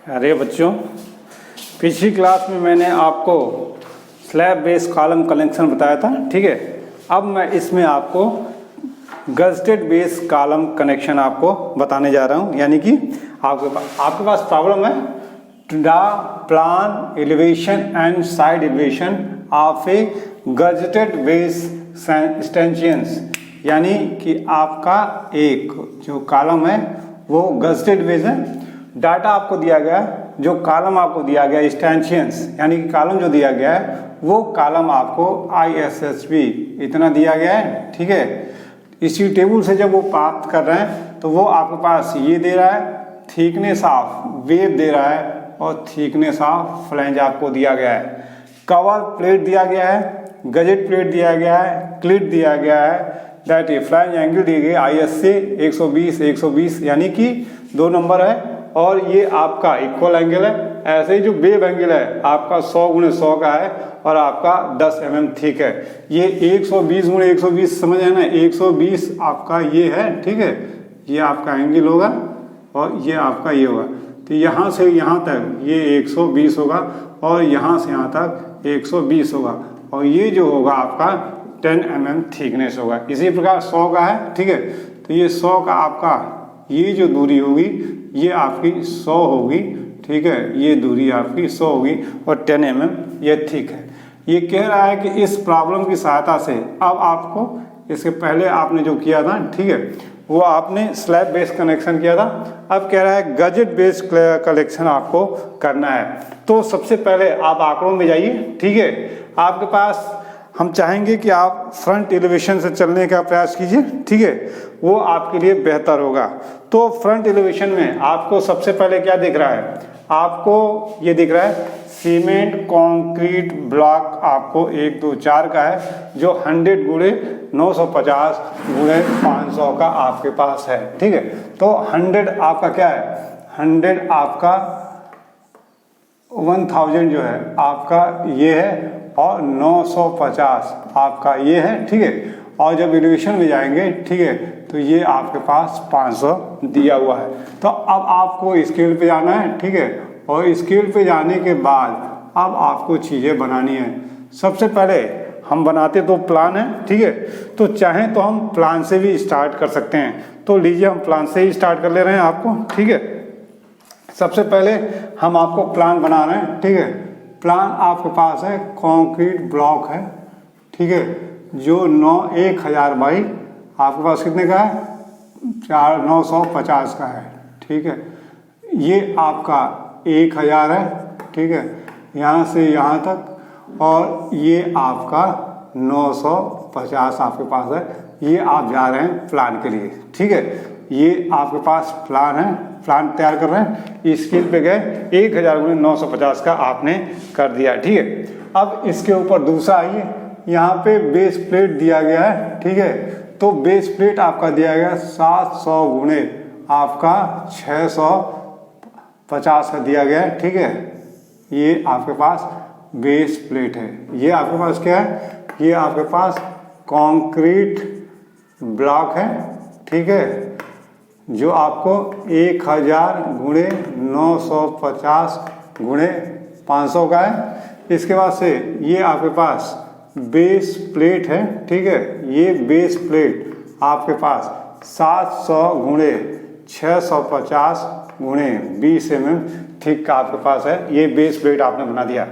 अरे बच्चों, पिछली क्लास में मैंने आपको स्लैब बेस कॉलम कनेक्शन बताया था, ठीक है। अब मैं इसमें आपको गज़ेटेड बेस कॉलम कनेक्शन आपको बताने जा रहा हूं। यानी कि आपके पास प्रॉब्लम है draw plan elevation and side elevation of a gusseted base stanchions. यानी कि आपका एक जो कॉलम है वो गज़ेटेड बेस है। डाटा आपको दिया गया है, जो कॉलम आपको दिया गया है स्टैंचियंस यानी कि कॉलम जो दिया गया है वो कॉलम आपको ISHB इतना दिया गया है, ठीक है। इसी टेबल से जब वो प्राप्त कर रहे हैं तो वो आपके पास ये दे रहा है, थिकनेस ऑफ वेव दे रहा है और थिकनेस ऑफ फ्लैंज आपको दिया गया है। कवर प्लेट दिया गया है, गजेट प्लेट दिया गया है, क्लिट दिया गया है, दैट ए फ्लैंज एंगल दिए गए IS से 120 यानी कि 2 नंबर है। और ये आपका इक्वल एंगल है। ऐसे ही जो वेव एंगल है आपका 100 × 100 का है और आपका 10 mm थिक है। ये 120 × 120 समझ है ना, 120 आपका ये है, ठीक है। ये आपका एंगल होगा और ये आपका ये होगा। तो यहाँ से यहाँ तक ये 120 होगा और यहाँ से यहाँ तक 120 होगा और ये जो होगा आपका 10 mm थिकनेस होगा। इसी प्रकार 100 का है, ठीक है। तो ये 100 का आपका ये जो दूरी होगी ये आपकी 100 होगी, ठीक है। ये दूरी आपकी 100 होगी और 10 mm ये ठीक है। ये कह रहा है कि इस प्रॉब्लम की सहायता से अब आपको इसके पहले आपने जो किया था, ठीक है, वो आपने स्लैब बेस कनेक्शन किया था। अब कह रहा है गजेट बेस कनेक्शन आपको करना है। तो सबसे पहले आप आंकड़ों में जाइए, ठीक है। आपके पास हम चाहेंगे कि आप फ्रंट एलिवेशन से चलने का प्रयास कीजिए, ठीक है, वो आपके लिए बेहतर होगा। तो फ्रंट एलिवेशन में आपको सबसे पहले क्या दिख रहा है, आपको ये दिख रहा है सीमेंट कंक्रीट ब्लॉक आपको 1 2 4 का है, जो 100 × 950 × 500 का आपके पास है, ठीक है। तो 100 आपका क्या है, 100 आपका 1000 जो है आपका ये है और 950 आपका ये है, ठीक है। और जब एलिवेशन में जाएंगे, ठीक है, तो ये आपके पास 500 दिया हुआ है। तो अब आपको स्केल पे जाना है, ठीक है। और स्केल पे जाने के बाद अब आपको चीज़ें बनानी है। सबसे पहले हम बनाते तो प्लान है, ठीक है। तो चाहें तो हम प्लान से भी स्टार्ट कर सकते हैं। तो लीजिए हम प्लान से ही स्टार्ट कर ले रहे हैं आपको, ठीक है। सबसे पहले हम आपको प्लान बना रहे हैं, ठीक है। प्लान आपके पास है कंक्रीट ब्लॉक है, ठीक है, जो 1000 बाई आपके पास कितने का है, 950 का है, ठीक है। ये आपका 1000 है, ठीक है, यहाँ से यहाँ तक। और ये आपका 950 आपके पास है। ये आप जा रहे हैं प्लान के लिए, ठीक है। ये आपके पास प्लान है, प्लान तैयार कर रहे हैं। स्केल पे गए 1000 × 950 का आपने कर दिया, ठीक है। अब इसके ऊपर दूसरा आइए, यहाँ पे बेस प्लेट दिया गया है, ठीक है। तो बेस प्लेट आपका दिया गया 700 × आपका 650 का दिया गया है, ठीक है। ये आपके पास बेस प्लेट है। ये आपके पास क्या है, ये आपके पास कंक्रीट ब्लॉक है, ठीक है, जो आपको 1000 × 950 × 500 का है। इसके बाद से ये आपके पास बेस प्लेट है, ठीक है। ये बेस प्लेट आपके पास 700 × 650 × 20 mm थिक का आपके पास है। ये बेस प्लेट आपने बना दिया।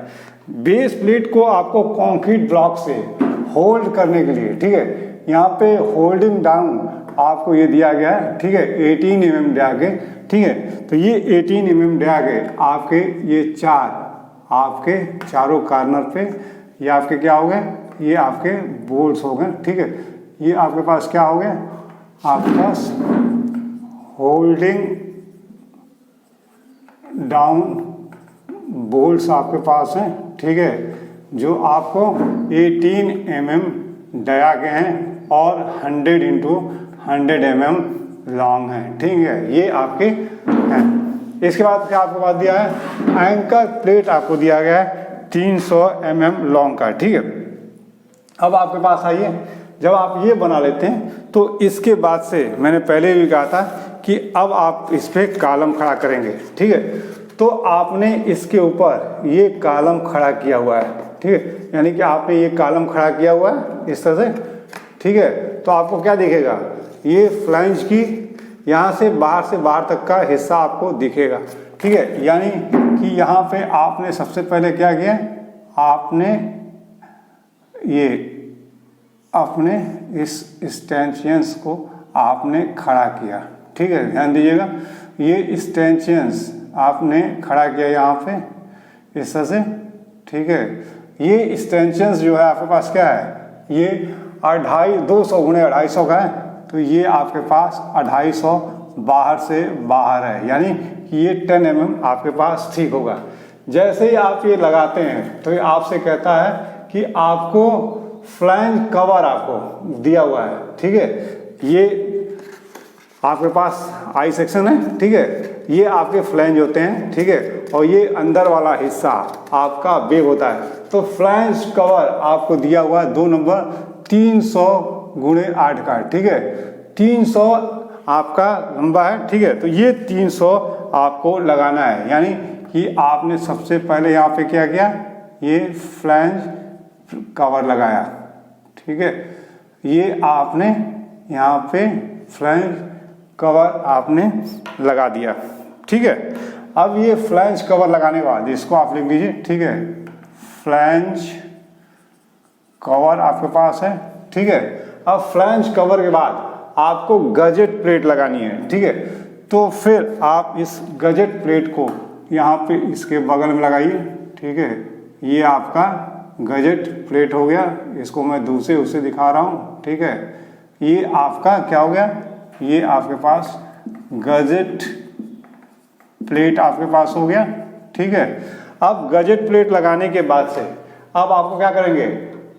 बेस प्लेट को आपको कंक्रीट ब्लॉक से होल्ड करने के लिए, ठीक है, यहाँ पे होल्डिंग डाउन आपको ये दिया गया है, ठीक है, 18 mm दिया गया, ठीक है। तो ये 18 mm दिया गया आपके ये आपके चारों कार्नर पे ये आपके क्या हो गए, ये आपके बोल्ट्स हो गए, ठीक है। ये आपके पास क्या हो गया, आपके पास होल्डिंग डाउन बोल्ट्स आपके पास हैं, ठीक है, जो आपको 18 mm दिया गए हैं और 100 × 100 mm लॉन्ग है, ठीक है। ये आपके हैं। इसके बाद क्या आपके पास दिया है, एंकर प्लेट आपको दिया गया है 300 mm लॉन्ग का, ठीक है। अब आपके पास आइए, जब आप ये बना लेते हैं तो इसके बाद से मैंने पहले भी कहा था कि अब आप इस पर कॉलम खड़ा करेंगे, ठीक है। तो आपने इसके ऊपर ये कॉलम खड़ा किया हुआ है, ठीक है, यानी कि आपने ये कॉलम खड़ा किया हुआ है इस तरह से, ठीक है। तो आपको क्या दिखेगा, ये फ्लैंज की यहाँ से बाहर तक का हिस्सा आपको दिखेगा, ठीक है। यानी कि यहाँ पे आपने सबसे पहले क्या किया, आपने ये अपने इस स्टैंचियंस को आपने खड़ा किया, ठीक है। ध्यान दीजिएगा, ये स्टैंचियंस आपने खड़ा किया यहाँ पे इस तरह से, ठीक है। ये स्टैंचियंस जो है आपके पास क्या है, ये 200 गुणे 250 का है, तो ये आपके पास 250 बाहर से बाहर है, यानी कि ये 10 mm आपके पास ठीक होगा। जैसे ही आप ये लगाते हैं तो ये आपसे कहता है कि आपको फ्लैंज कवर आपको दिया हुआ है, ठीक है। ये आपके पास आई सेक्शन है, ठीक है, ये आपके फ्लैंज होते हैं, ठीक है, और ये अंदर वाला हिस्सा आपका बेग होता है। तो फ्लैंज कवर आपको दिया हुआ है 2 नंबर 300 गुणे 8 का, ठीक है, 300 आपका लंबा है, ठीक है। तो ये 300 आपको लगाना है, यानी कि आपने सबसे पहले यहाँ पे क्या किया, ये फ्लैंज कवर लगाया, ठीक है, ये आपने यहाँ पे फ्लैंज कवर आपने लगा दिया, ठीक है। अब ये फ्लैंज कवर लगाने के बाद इसको आप लिख लीजिए, ठीक है, फ्लैंज कवर आपके पास है, ठीक है। अब फ्लैंज कवर के बाद आपको गजेट प्लेट लगानी है, ठीक है। तो फिर आप इस गजेट प्लेट को यहाँ पे इसके बगल में लगाइए, ठीक है। ये आपका गजेट प्लेट हो गया, इसको मैं दूसरे उससे दिखा रहा हूँ, ठीक है। ये आपका क्या हो गया, ये आपके पास गजेट प्लेट आपके पास हो गया, ठीक है। अब गजेट प्लेट लगाने के बाद से अब आपको क्या करेंगे,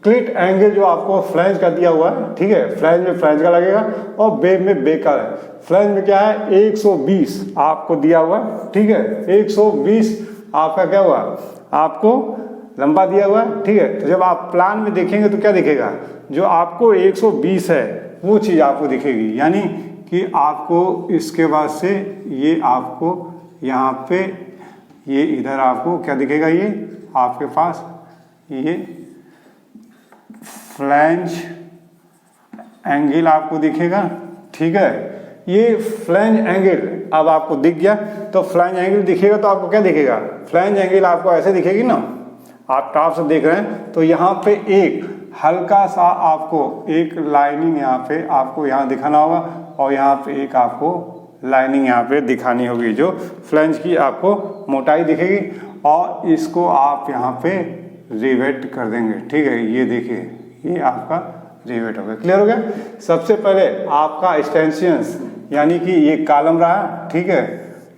क्लिट एंगल जो आपको फ्लैंज का दिया हुआ है, ठीक है, फ्लैंज में फ्लैंज का लगेगा और बेब में बेब का है। फ्लैंज में क्या है 120 आपको दिया हुआ है, ठीक है, 120 आपका क्या हुआ, आपको लंबा दिया हुआ है, ठीक है। तो जब आप प्लान में देखेंगे तो क्या दिखेगा, जो आपको 120 है वो चीज़ आपको दिखेगी, यानी कि आपको इसके बाद से ये आपको यहाँ पे ये इधर आपको क्या दिखेगा, ये आपके पास ये फ्लैंज एंगल आपको दिखेगा, ठीक है। ये फ्लैंज एंगल अब आपको दिख गया, तो फ्लैंज एंगल दिखेगा तो आपको क्या दिखेगा, फ्लैंज एंगल आपको ऐसे दिखेगी ना, आप टॉप से देख रहे हैं तो यहाँ पे एक हल्का सा आपको एक लाइनिंग यहाँ पे आपको यहाँ दिखाना होगा और यहाँ पे एक आपको लाइनिंग यहाँ पे दिखानी होगी जो फ्लैंज की आपको मोटाई दिखेगी, और इसको आप यहाँ पे रिवेट कर देंगे, ठीक है। ये देखिए ये आपका रिवेट हो गया, क्लियर हो गया। सबसे पहले आपका स्टैंचियंस यानी कि ये कॉलम रहा, ठीक है,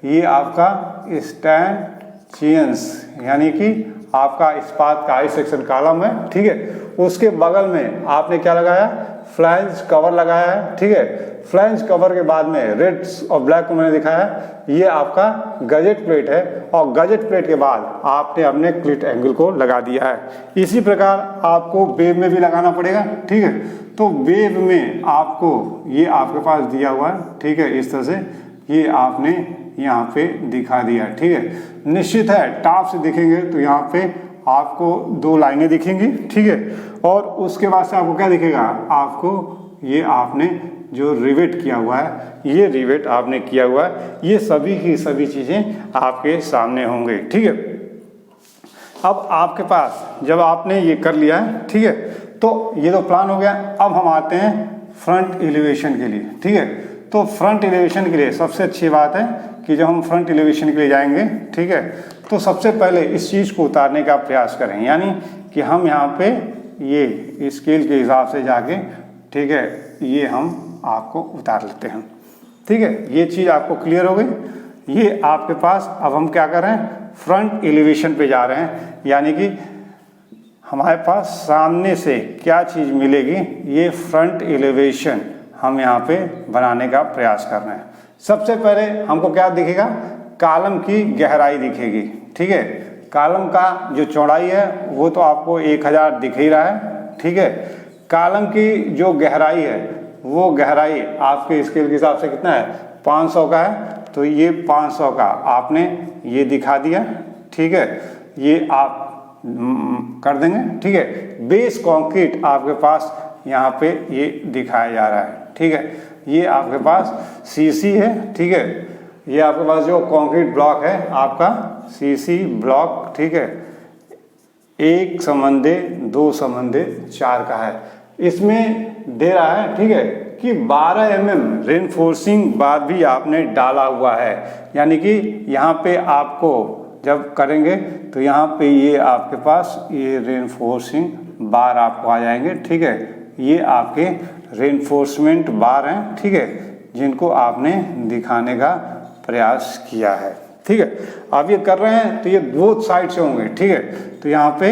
ये आपका स्टैंचियंस यानी कि आपका इस्पात का आई सेक्शन कॉलम है, ठीक है। उसके बगल में आपने क्या लगाया, फ्लैंज कवर लगाया है, ठीक है। फ्लैंज कवर के बाद में रेड और ब्लैक को मैंने दिखाया, ये आपका गजेट प्लेट है, और गजेट प्लेट के बाद आपने अपने क्लिट एंगल को लगा दिया है। इसी प्रकार आपको वेब में भी लगाना पड़ेगा, ठीक है। तो वेब में आपको ये आपके पास दिया हुआ है, ठीक है, इस तरह से ये आपने यहाँ पे दिखा दिया, ठीक है। निश्चित है टॉप से दिखेंगे तो यहाँ पे आपको 2 लाइनें दिखेंगी, ठीक है, और उसके बाद से आपको क्या दिखेगा, आपको ये आपने जो रिवेट किया हुआ है, ये रिवेट आपने किया हुआ है, ये सभी की सभी चीज़ें आपके सामने होंगे, ठीक है। अब आपके पास जब आपने ये कर लिया है, ठीक है, तो ये तो प्लान हो गया। अब हम आते हैं फ्रंट एलिवेशन के लिए, ठीक है। तो फ्रंट एलिवेशन के लिए सबसे अच्छी बात है कि जब हम फ्रंट एलिवेशन के लिए जाएंगे, ठीक है, तो सबसे पहले इस चीज़ को उतारने का प्रयास करें, यानी कि हम यहाँ पे ये स्केल के हिसाब से जाके, ठीक है, ये हम आपको उतार लेते हैं, ठीक है। ये चीज़ आपको क्लियर हो गई। ये आपके पास अब हम क्या कर रहे हैं, फ्रंट एलिवेशन पे जा रहे हैं, यानी कि हमारे पास सामने से क्या चीज़ मिलेगी, ये फ्रंट एलिवेशन हम यहाँ पे बनाने का प्रयास कर रहे हैं। सबसे पहले हमको क्या दिखेगा, कॉलम की गहराई दिखेगी, ठीक है। कॉलम का जो चौड़ाई है वो तो आपको 1000 दिख ही रहा है, ठीक है। कॉलम की जो गहराई है वो गहराई आपके स्केल के हिसाब से कितना है, 500 का है तो ये 500 का आपने ये दिखा दिया, ठीक है, ये आप कर देंगे, ठीक है। बेस कंक्रीट आपके पास यहाँ पे ये दिखाया जा रहा है, ठीक है, ये आपके पास सीसी है, ठीक है, ये आपके पास जो कंक्रीट ब्लॉक है आपका सीसी ब्लॉक, ठीक है, 1/2/4 का है। इसमें दे रहा है, ठीक है, कि 12 mm रेनफोर्सिंग बार भी आपने डाला हुआ है, यानी कि यहाँ पे आपको जब करेंगे तो यहाँ पे ये आपके पास ये रेनफोर्सिंग बार आपको आ जाएंगे, ठीक है, ये आपके रेनफोर्समेंट बार हैं, ठीक है, जिनको आपने दिखाने का प्रयास किया है, ठीक है। आप ये कर रहे हैं तो ये बोथ साइड से होंगे, ठीक है, तो यहाँ पे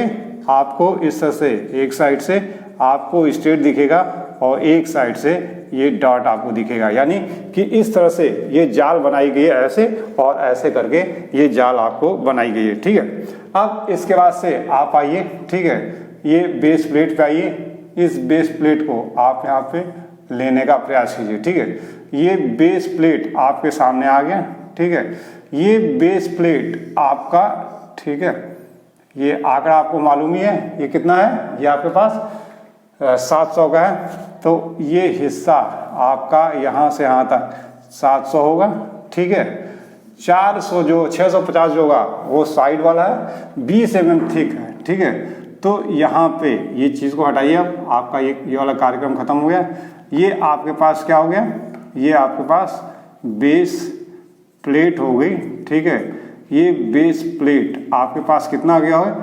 आपको इस तरह से एक साइड से आपको स्ट्रेट दिखेगा और एक साइड से ये डॉट आपको दिखेगा, यानी कि इस तरह से ये जाल बनाई गई है, ऐसे और ऐसे करके ये जाल आपको बनाई गई है, ठीक है। अब इसके बाद से आप आइए, ठीक है, ये बेस प्लेट पे आइए, इस बेस प्लेट को आप यहाँ पे लेने का प्रयास कीजिए, ठीक है। ये बेस प्लेट आपके सामने आ गया, ठीक है, ये बेस प्लेट आपका, ठीक है, ये आंकड़ा आपको मालूम ही है, ये कितना है, ये आपके पास 700 का है, तो ये हिस्सा आपका यहाँ से यहाँ तक 700 होगा, ठीक है। 400 जो 650 जो होगा वो साइड वाला है, 20 mm थिक है, ठीक है। तो यहाँ पे ये चीज़ को हटाइए, अब आपका ये वाला कार्यक्रम खत्म हो गया। ये आपके पास क्या हो गया, ये आपके पास बेस प्लेट हो गई, ठीक है। ये बेस प्लेट आपके पास कितना आ गया है,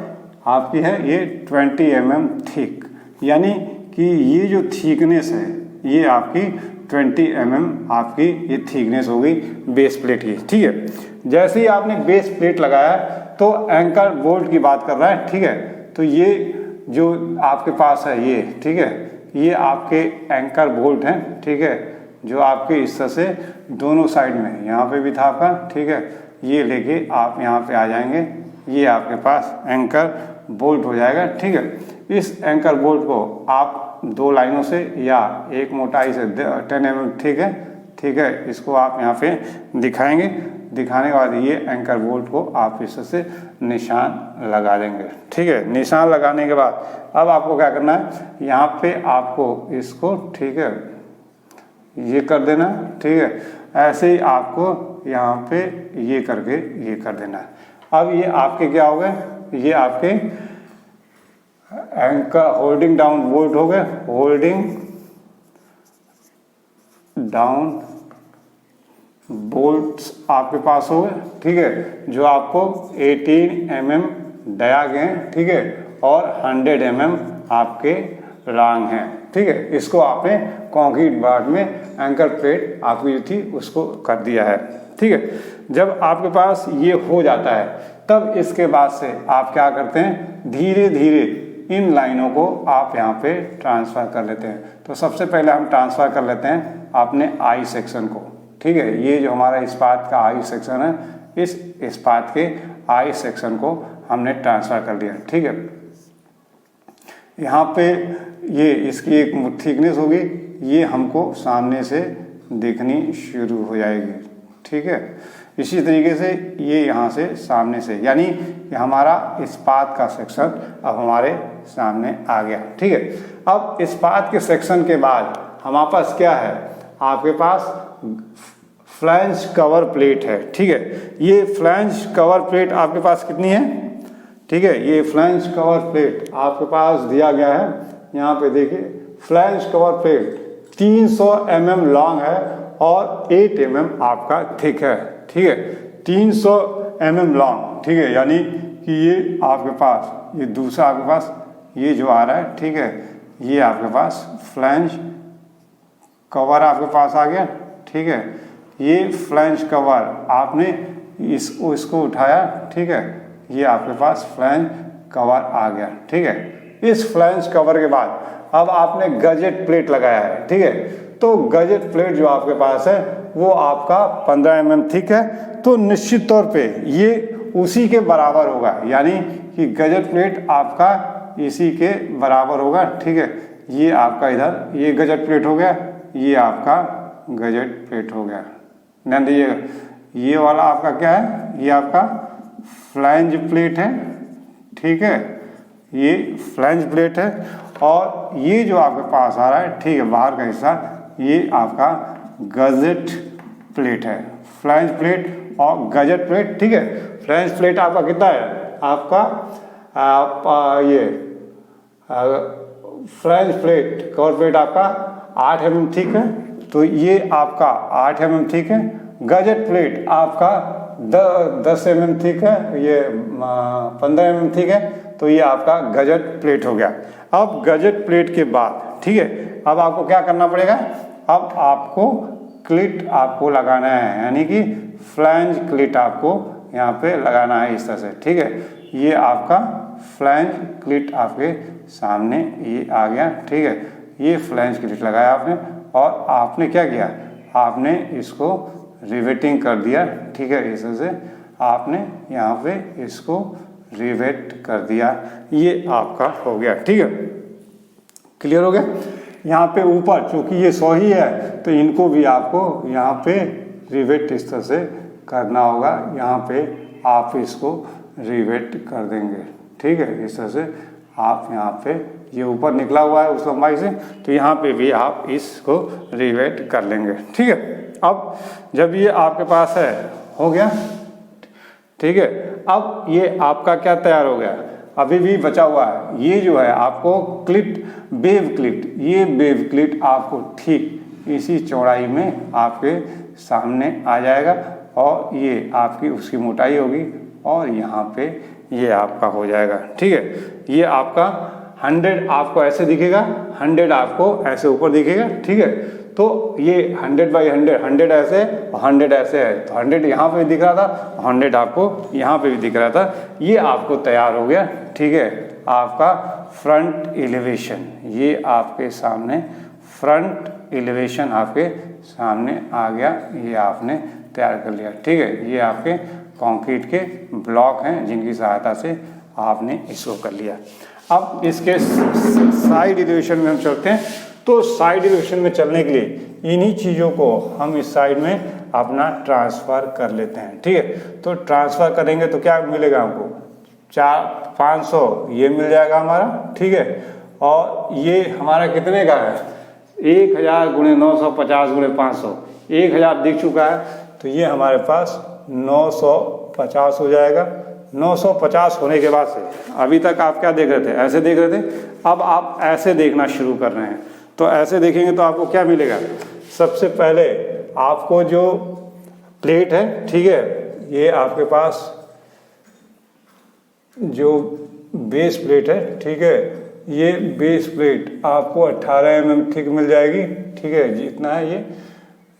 आपकी है ये 20 mm थिक, यानी कि ये जो थिकनेस है ये आपकी 20 mm आपकी ये थिकनेस हो गई बेस प्लेट की, ठीक है। जैसे ही आपने बेस प्लेट लगाया तो एंकर बोल्ट की बात कर रहा है, ठीक है, तो ये जो आपके पास है ये, ठीक है, ये आपके एंकर बोल्ट हैं, ठीक है, जो आपके इस तरह से दोनों साइड में, यहाँ पे भी था आपका, ठीक है, ये लेके आप यहाँ पे आ जाएंगे, ये आपके पास एंकर बोल्ट हो जाएगा, ठीक है। इस एंकर बोल्ट को आप 2 लाइनों से या एक मोटाई से 10 mm, ठीक है, ठीक है, इसको आप यहाँ पे दिखाएंगे, दिखाने के बाद ये एंकर बोल्ट को आप इस तरह से निशान लगा देंगे, ठीक है। निशान लगाने के बाद अब आपको क्या करना है, यहाँ पे आपको इसको, ठीक है, ये कर देना, ठीक है, ऐसे ही आपको यहाँ पे ये करके ये कर देना है। अब ये आपके क्या हो गए, ये आपके एंकर होल्डिंग डाउन बोल्ट हो गए, होल्डिंग डाउन बोल्ट्स आपके पास हो गए, ठीक है, जो आपको 18 mm डाया गए, ठीक है, और 100 mm आपके लॉन्ग हैं, ठीक है। इसको आपने कंक्रीट बार में एंकर प्लेट आपकी जो थी उसको कर दिया है, ठीक है। जब आपके पास ये हो जाता है तब इसके बाद से आप क्या करते हैं, धीरे धीरे इन लाइनों को आप यहाँ पे ट्रांसफ़र कर लेते हैं। तो सबसे पहले हम ट्रांसफ़र कर लेते हैं अपने आई सेक्शन को, ठीक है, ये जो हमारा इस्पात का आई सेक्शन है, इस इस्पात के आई सेक्शन को हमने ट्रांसफ़र कर लिया, ठीक है। यहाँ पे ये इसकी एक थिकनेस होगी, ये हमको सामने से दिखनी शुरू हो जाएगी, ठीक है। इसी तरीके से ये यहाँ से सामने से, यानी कि हमारा इस्पात का सेक्शन अब हमारे सामने आ गया, ठीक है। अब इस्पात के सेक्शन के बाद हमारे पास क्या है, आपके पास फ्लैंज कवर प्लेट है, ठीक है। ये फ्लैंज कवर प्लेट आपके पास कितनी है, ठीक है, ये फ्लैंज कवर प्लेट आपके पास दिया गया है, यहाँ पे देखिए flange cover plate 300 mm long है और 8 mm आपका थिक है, ठीक है, 300 mm लॉन्ग, ठीक है, यानी कि ये आपके पास ये दूसरा आपके पास ये जो आ रहा है, ठीक है, ये आपके पास फ्लैंज कवर आपके पास आ गया, ठीक है। ये फ्लैंज कवर आपने इसको उठाया, ठीक है, ये आपके पास फ्लैंज कवर आ गया, ठीक है। इस फ्लैंज कवर के बाद अब आपने गजेट प्लेट लगाया है, ठीक है, तो गजेट प्लेट जो आपके पास है वो आपका 15 mm थिक है, तो निश्चित तौर पे ये उसी के बराबर होगा, यानी कि गजेट प्लेट आपका इसी के बराबर होगा, ठीक है। ये आपका इधर ये गजेट प्लेट हो गया, ये आपका गजेट प्लेट हो गया, ध्यान दीजिएगा, ये वाला आपका क्या है, ये आपका फ्लैंज प्लेट है, ठीक है, ये फ्लैंज प्लेट है। और ये जो आपके पास आ रहा है, ठीक है, बाहर का हिस्सा, ये आपका गजेट प्लेट है, फ्लैंज प्लेट और गजेट प्लेट, ठीक है। फ्लैंज प्लेट आपका कितना है, आपका ये फ्लैंज प्लेट कवर प्लेट आपका 8 mm ठीक है, तो ये आपका 8 mm ठीक है। गजेट प्लेट आपका 10 mm ठीक है, ये 15 mm ठीक है, तो ये आपका गजेट प्लेट हो गया। अब गजेट प्लेट के बाद, ठीक है, अब आपको क्या करना पड़ेगा, अब आपको क्लिट आपको लगाना है, यानी कि फ्लैंज क्लिट आपको यहाँ पे लगाना है इस तरह से, ठीक है। ये आपका फ्लैंज क्लिट आपके सामने ये आ गया, ठीक है, ये फ्लैंज क्लिट लगाया आपने, और आपने क्या किया, आपने इसको रिवेटिंग कर दिया, ठीक है, इस तरह से आपने यहाँ पे इसको रिवेट कर दिया, ये आपका हो गया, ठीक है, क्लियर हो गया। यहाँ पे ऊपर चूंकि ये 100 ही है, तो इनको भी आपको यहाँ पे रिवेट इस तरह से करना होगा, यहाँ पे आप इसको रिवेट कर देंगे, ठीक है, इस तरह से आप यहाँ पे ये ऊपर निकला हुआ है उस लंबाई से, तो यहाँ पे भी आप इसको रिवेट कर लेंगे, ठीक है। अब जब ये आपके पास है, हो गया, ठीक है। अब ये आपका क्या तैयार हो गया, अभी भी बचा हुआ है, ये जो है आपको क्लिट, वेव क्लिट, ये वेव क्लिट आपको ठीक इसी चौड़ाई में आपके सामने आ जाएगा, और ये आपकी उसकी मोटाई होगी, और यहाँ पे ये आपका हो जाएगा, ठीक है। ये आपका 100 आपको ऐसे दिखेगा, 100 आपको ऐसे ऊपर दिखेगा, ठीक है। तो ये 100 बाई 100, 100 ऐसे और 100 ऐसे है, तो 100 यहाँ पे भी दिख रहा था, 100 आपको यहाँ पे भी दिख रहा था, ये आपको तैयार हो गया, ठीक है, आपका फ्रंट एलिवेशन। ये आपके सामने फ्रंट एलिवेशन आपके सामने आ गया, ये आपने तैयार कर लिया, ठीक है। ये आपके कंक्रीट के ब्लॉक हैं जिनकी सहायता से आपने इसको कर लिया। अब इसके साइड एलिवेशन में हम चलते हैं, तो साइड एलिवेशन में चलने के लिए इन्हीं चीज़ों को हम इस साइड में अपना ट्रांसफ़र कर लेते हैं, ठीक है। तो ट्रांसफ़र करेंगे तो क्या मिलेगा हमको, 500 ये मिल जाएगा हमारा, ठीक है। और ये हमारा कितने का है, 1000 × 950 × 500, 1000 दिख चुका है, तो ये हमारे पास 950 हो जाएगा। 950 होने के बाद से अभी तक आप क्या देख रहे थे, ऐसे देख रहे थे, अब आप ऐसे देखना शुरू कर रहे हैं, तो ऐसे देखेंगे तो आपको क्या मिलेगा, सबसे पहले आपको जो प्लेट है, ठीक है, ये आपके पास जो बेस प्लेट है, ठीक है, ये बेस प्लेट आपको 18 mm थिक मिल जाएगी, ठीक है, जितना है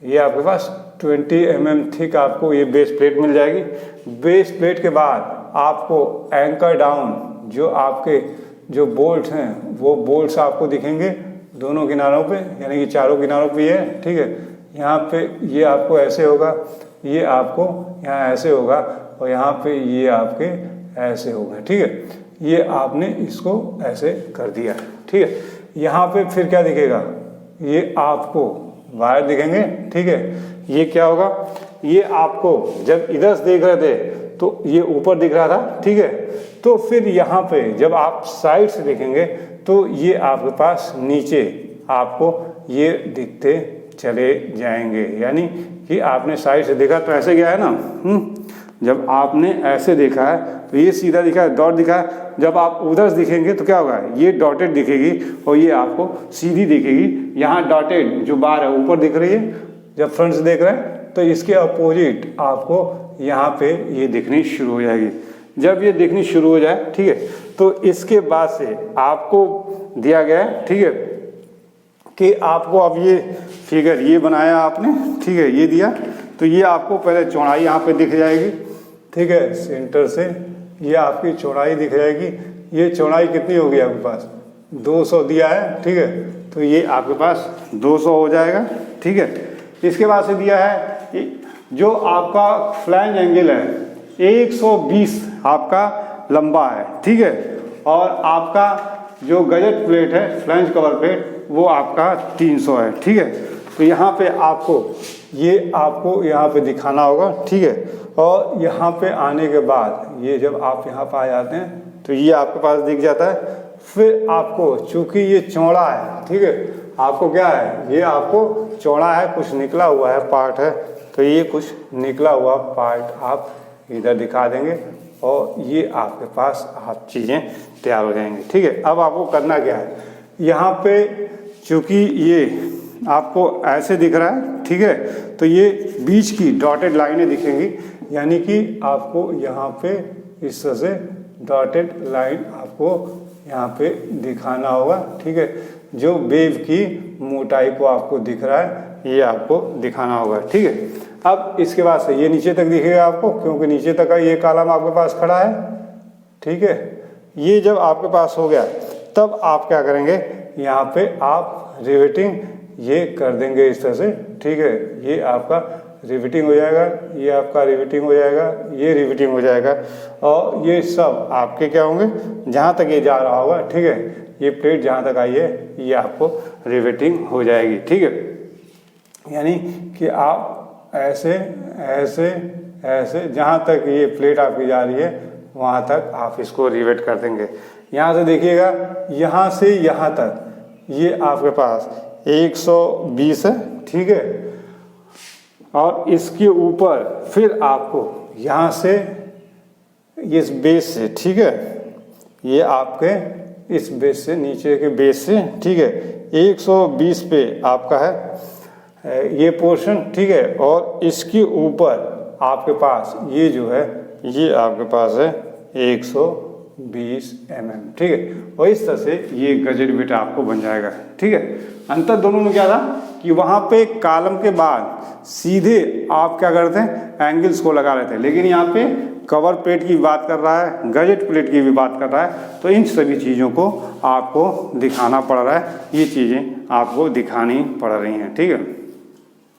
ये आपके पास 20 mm थिक आपको ये बेस प्लेट मिल जाएगी। बेस प्लेट के बाद आपको एंकर डाउन जो आपके जो बोल्ट हैं, वो बोल्ट्स आपको दिखेंगे दोनों किनारों पे, यानी कि चारों किनारों पे ये, ठीक है। यहाँ पे ये आपको ऐसे होगा, ये आपको यहाँ ऐसे होगा, और यहाँ पे ये आपके ऐसे होगा, ठीक है। ये आपने इसको ऐसे कर दिया, ठीक है। यहाँ पे फिर क्या दिखेगा, ये आपको वायर दिखेंगे, ठीक है। ये क्या होगा, ये आपको जब इधर से देख रहे थे तो ये ऊपर दिख रहा था, ठीक है। तो फिर यहाँ पे जब आप साइड से देखेंगे तो ये आपके पास नीचे आपको ये दिखते चले जाएंगे, यानी कि आपने साइड से देखा तो ऐसे गया है ना, जब आपने ऐसे देखा है तो ये सीधा दिखा है, डॉट दिखा है, जब आप उधर से दिखेंगे तो क्या होगा, ये डॉटेड दिखेगी और ये आपको सीधी दिखेगी। यहाँ डॉटेड जो बार है ऊपर दिख रही है जब फ्रंट से देख रहे हैं, तो इसके अपोजिट आपको यहाँ पे ये दिखनी शुरू हो जाएगी। जब ये दिखनी शुरू हो जाए, ठीक है, तो इसके बाद से आपको दिया गया है, ठीक है, कि आपको अब ये फिगर ये बनाया आपने, ठीक है, ये दिया, तो ये आपको पहले चौड़ाई यहाँ पे दिख जाएगी, ठीक है, सेंटर से ये आपकी चौड़ाई दिख जाएगी। ये चौड़ाई कितनी होगी आपके पास, 200 दिया है, ठीक है, तो ये आपके पास 200 हो जाएगा, ठीक है। इसके बाद से दिया है जो आपका फ्लैंज एंगल है 120 आपका लंबा है, ठीक है, और आपका जो गजेट प्लेट है फ्लैंज कवर प्लेट वो आपका 300 है, ठीक है। तो यहाँ पे आपको यहाँ पे दिखाना होगा, ठीक है। और यहाँ पे आने के बाद ये जब आप यहाँ पे आ जाते हैं तो ये आपके पास दिख जाता है। फिर आपको चूंकि ये चौड़ा है, ठीक है, आपको क्या है, ये आपको चौड़ा है, कुछ निकला हुआ है पार्ट है, तो ये कुछ निकला हुआ पार्ट आप इधर दिखा देंगे और ये आपके पास आप चीज़ें तैयार हो जाएंगी, ठीक है। अब आपको करना क्या है, यहाँ पे चूँकि ये आपको ऐसे दिख रहा है, ठीक है, तो ये बीच की डॉटेड लाइनें दिखेंगी, यानी कि आपको यहाँ पे इस तरह से डॉटेड लाइन आपको यहाँ पे दिखाना होगा, ठीक है। जो वेव की मोटाई को आपको दिख रहा है ये आपको दिखाना होगा, ठीक है। अब इसके बाद से ये नीचे तक दिखेगा आपको, क्योंकि नीचे तक का ये कॉलम आपके पास खड़ा है, ठीक है। ये जब आपके पास हो गया तब आप क्या करेंगे, यहाँ पे आप रिवेटिंग ये कर देंगे इस तरह से, ठीक है। ये आपका रिवेटिंग हो जाएगा, ये आपका रिवेटिंग हो जाएगा, ये रिवेटिंग हो जाएगा और ये सब आपके क्या होंगे, जहाँ तक ये जा रहा होगा, ठीक है, ये प्लेट जहाँ तक आई है ये आपको रिवेटिंग हो जाएगी, ठीक है। यानी कि आप ऐसे ऐसे ऐसे जहाँ तक ये प्लेट आपकी जा रही है वहाँ तक आप इसको रिवेट कर देंगे। यहाँ से देखिएगा, यहाँ से यहाँ तक ये आपके पास 120 है, ठीक है। और इसके ऊपर फिर आपको यहाँ से इस बेस से, ठीक है, ये आपके इस बेस से नीचे के बेस से, ठीक है, 120 पे आपका है ये पोर्शन, ठीक है। और इसके ऊपर आपके पास ये जो है ये आपके पास है 120 mm, ठीक है। और इस तरह से ये गजेट बिट आपको बन जाएगा, ठीक है। अंतर दोनों में क्या था कि वहाँ पे कॉलम के बाद सीधे आप क्या करते हैं, एंगल्स को लगा लेते हैं, लेकिन यहाँ पे कवर प्लेट की बात कर रहा है, गजेट प्लेट की भी बात कर रहा है, तो इन सभी चीज़ों को आपको दिखाना पड़ रहा है, ये चीज़ें आपको दिखानी पड़ रही हैं, ठीक है।